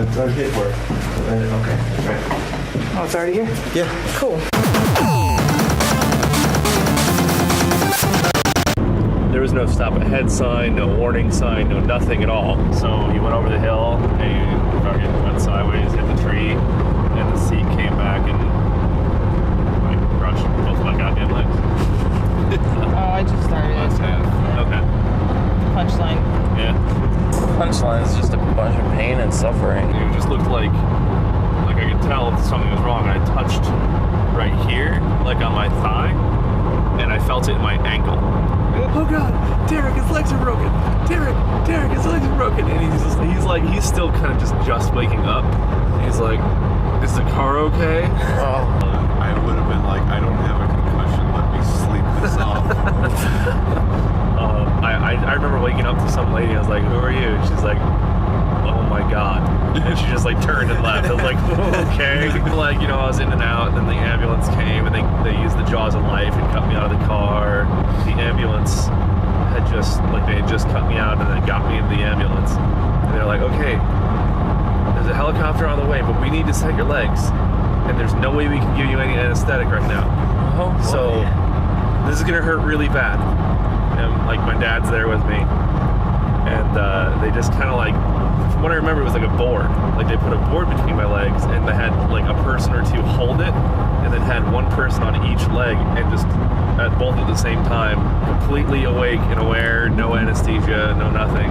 It's already paid for. Okay, right. Oh, it's already here? Yeah. Cool. There was no stop ahead sign, no warning sign, no nothing at all. So he went over the hill, and he fucking went sideways, hit the tree, and the seat came back and like crushed both my goddamn legs. Oh, I just started. Okay. Punchline. Yeah. Punchline is just a bunch of pain and suffering. It just looked like I could tell if something was wrong. I touched right here, like on my thigh, and I felt it in my ankle. Oh God, Derek, his legs are broken. Derek, his legs are broken. And he's still kind of just waking up. He's like, is the car okay? I would have been like, I don't have a concussion. Let me sleep this off. I remember waking up to some lady. I was like, who are you? She's like, oh my God. And she just like turned and left. I was like, okay. Like, you know, I was in and out, and then the ambulance came, and they used the jaws of life and cut me out of the car. The ambulance had just cut me out and then got me into the ambulance. And they're like, okay, there's a helicopter on the way, but we need to set your legs. And there's no way we can give you any anesthetic right now. So this is gonna hurt really bad. And like my dad's there with me. And they just kind of like, from what I remember, it was like a board. Like they put a board between my legs, and they had like a person or two hold it, and then had one person on each leg, and just at both at the same time, completely awake and aware, no anesthesia, no nothing.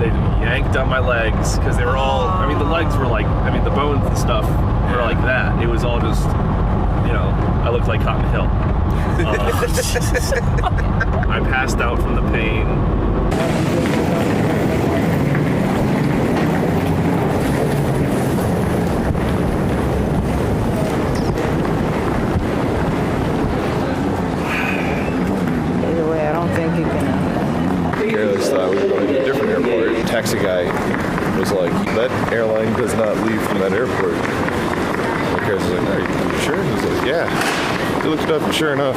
They yanked on my legs because they were all, I mean, the legs were like, I mean, the bones and stuff were like that. It was all just, you know, I looked like Cotton Hill. I passed out from the pain. Either way, I don't think you can. Careless thought we were going to a different airport. Taxi guy was like, that airline does not leave from that airport. The careless was like, are you sure? He's like, yeah. He looked it up, and sure enough,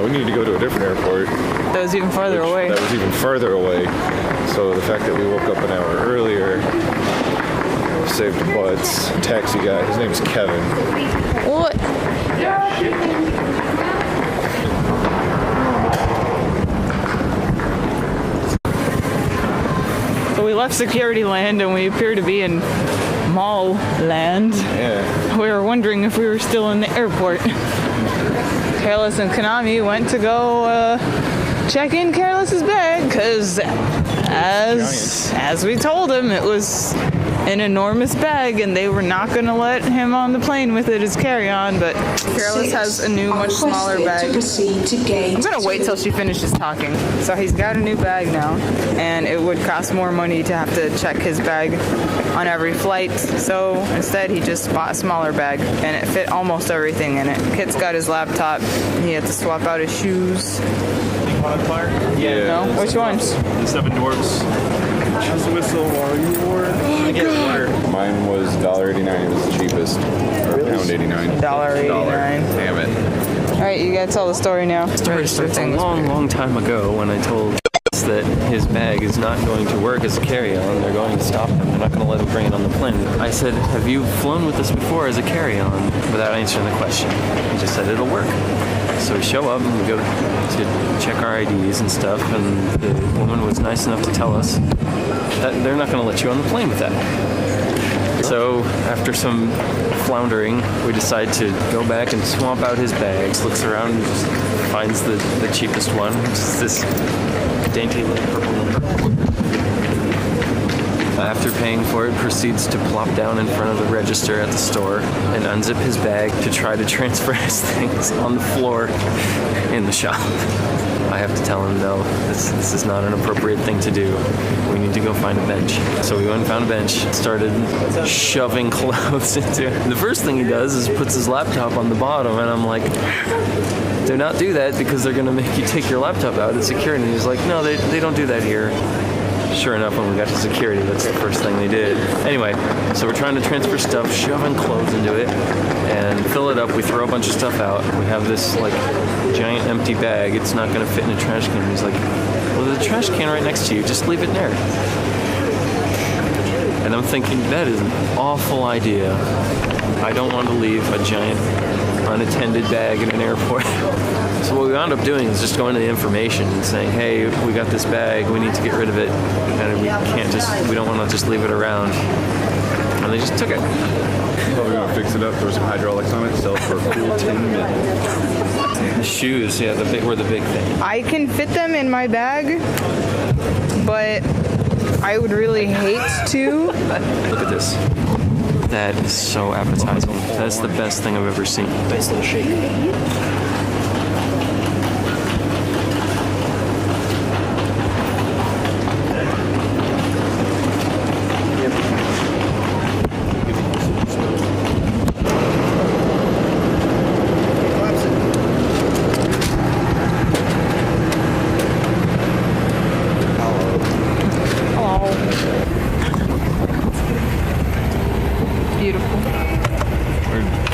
we need to go to a different airport. That was even farther away. That was even further away. So the fact that we woke up an hour earlier saved butts. Taxi guy, his name is Kevin. What? So we left security land and we appear to be in mall land. Yeah. We were wondering if we were still in the airport. Careless and Konami went to go check in Careless's bag because as we told him, it was an enormous bag and they were not going to let him on the plane with it as carry-on, but Careless has a new, much smaller bag. I'm going to wait till she finishes talking. So he's got a new bag now, and it would cost more money to have to check his bag on every flight, so instead he just bought a smaller bag, and it fit almost everything in it. Kit's got his laptop. He had to swap out his shoes. Yeah. No? Which ones? The Seven Dwarfs. Just whistle while you wore it. Mine was $1.89. It was the cheapest. Or $1.89. $1.89. Damn it. All right, you gotta tell the story now. The story starts a long time ago when I told that his bag is not going to work as a carry-on. They're going to stop him. They're not going to let him bring it on the plane. I said, have you flown with us before as a carry-on? Without answering the question. He just said it'll work. So we show up and we go to check our IDs and stuff, and the woman was nice enough to tell us that they're not going to let you on the plane with that. So after some floundering, we decide to go back and swamp out his bags, looks around and just finds the cheapest one, which is this dainty little purple one. After paying for it, proceeds to plop down in front of the register at the store and unzip his bag to try to transfer his things on the floor in the shop. I have to tell him, no, this is not an appropriate thing to do. We need to go find a bench. So we went and found a bench, started shoving clothes into it. The first thing he does is puts his laptop on the bottom, and I'm like, do not do that because they're going to make you take your laptop out at security. And he's like, no, they don't do that here. Sure enough, when we got to security, that's the first thing they did. Anyway, so we're trying to transfer stuff, shoving clothes into it, and fill it up. We throw a bunch of stuff out. We have this, like, giant empty bag. It's not going to fit in a trash can. He's like, well, there's a trash can right next to you. Just leave it there. And And I'm thinking, that is an awful idea. I don't want to leave a giant unattended bag in an airport. So what we wound up doing is just going to the information and saying, hey, we got this bag, we need to get rid of it, and we don't want to just leave it around. And they just took it. Probably gonna fix it up, throw some hydraulics on it, sell it for a cool 10 million. The shoes, yeah, were the big thing. I can fit them in my bag, but I would really hate to. Look at this. That is so appetizing. That's the best thing I've ever seen. Nice little shakey.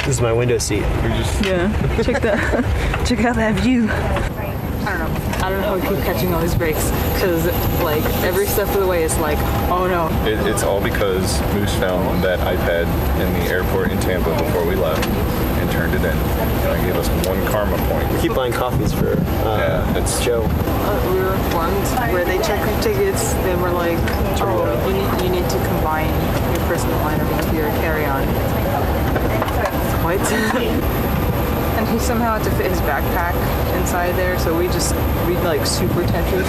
This is my window seat. Yeah. Check out that view. I don't know how we keep catching all these breaks, because like every step of the way it's like, oh no. It's all because Moose found that iPad in the airport in Tampa before we left and turned it in. And gave us 1 karma point. We keep buying coffees for it's Joe. We were informed where they check your tickets. They were like, oh, you need to combine your personal item with your carry-on. What? And he somehow had to fit his backpack inside there, so we like super Tetris,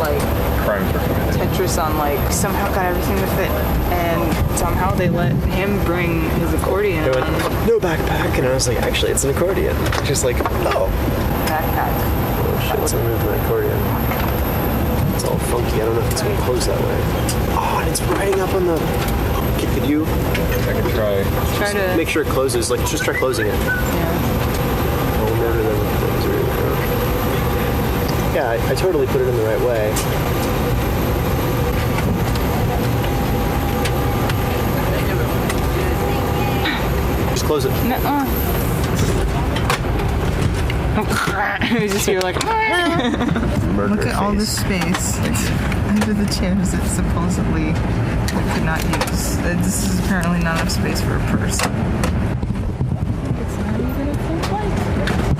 like crimes were committed. Tetris on like somehow got everything to fit, and somehow they let him bring his accordion. They went, no backpack, and I was like, actually, it's an accordion. Just like, oh, Backpack. oh shit, so I moved my accordion. It's all funky. I don't know if it's gonna close that way. Oh, and it's riding up on the. Could you? I could Try to Make sure it closes. Like, just try closing it. Yeah. I'll never know what those are. Yeah, I totally put it in the right way. Just close it. Nuh-uh. You just hear like. Look at all this space under the chairs that supposedly we could not use. This is apparently not enough space for a person.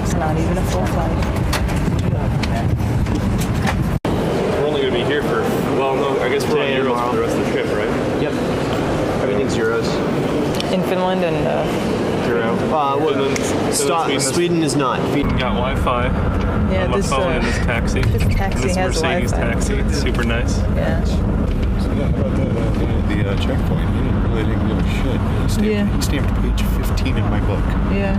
It's not even a full flight. We're only going to be here for, well, no, I guess we're on Today and Euros tomorrow. for the rest of the trip, right? Yep. Everything's euros. In Finland and Euro. Sweden is not. We got Wi-Fi yeah, on my this phone in this taxi. this taxi This has Mercedes Wi-Fi. taxi. It's super nice. Yeah. So yeah, how about the checkpoint? He didn't give a shit. He stamped page 15 in my book. Yeah.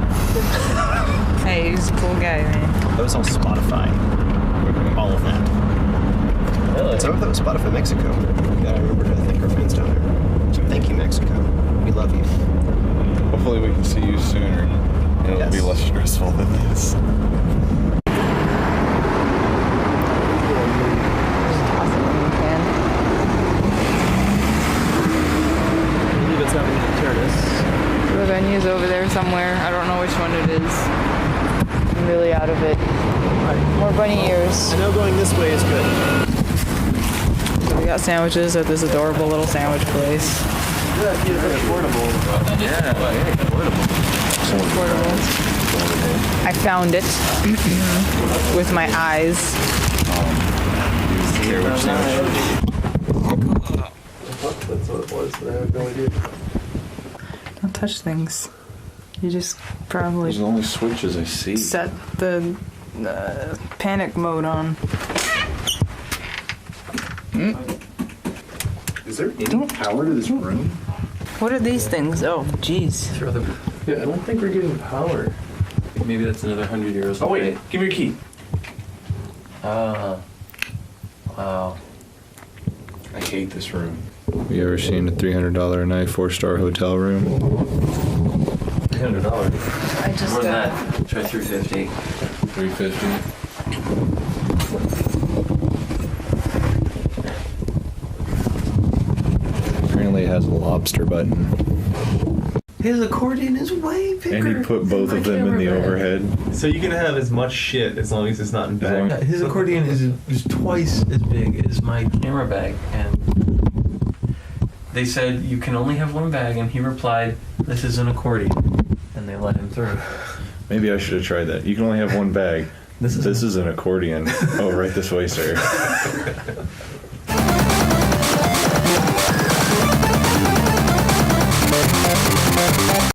Hey, he's a cool guy, man. That was all Spotify. All of that. Really? Some of that was Spotify Mexico. Yeah, I remember to thank our friends down there. So thank you, Mexico. We love you. Hopefully we can see you sooner. It'll Yes. be less stressful than this. I believe it's out in Turnus. The venue's over there somewhere. I don't know which one it is. I'm really out of it. More bunny ears. I know going this way is good. So we got sandwiches at this adorable little sandwich place. Yeah, very affordable. Yeah, very affordable. I found it with my eyes. That's what it was. I have no idea. Don't touch things. You just probably There's only switches I see. set the panic mode on. Is there any power to this room? What are these things? Oh, jeez. Yeah, I don't think we're getting power. Maybe that's another 100 euros. Oh, wait. Give me your key. Wow. I hate this room. You ever seen a $300 a night 4-star hotel room? $300. I just More than that. Try 350. $350. Apparently it has a lobster button. His accordion is way bigger. And he put both of them in the overhead. So you can have as much shit as long as it's not in long- bag. His accordion is twice as big as my. Camera bag, and They said, you can only have one bag, and he replied, this is an accordion. And they let him through. Maybe I should have tried that. You can only have one bag. This is an accordion. Oh, right this way, sir.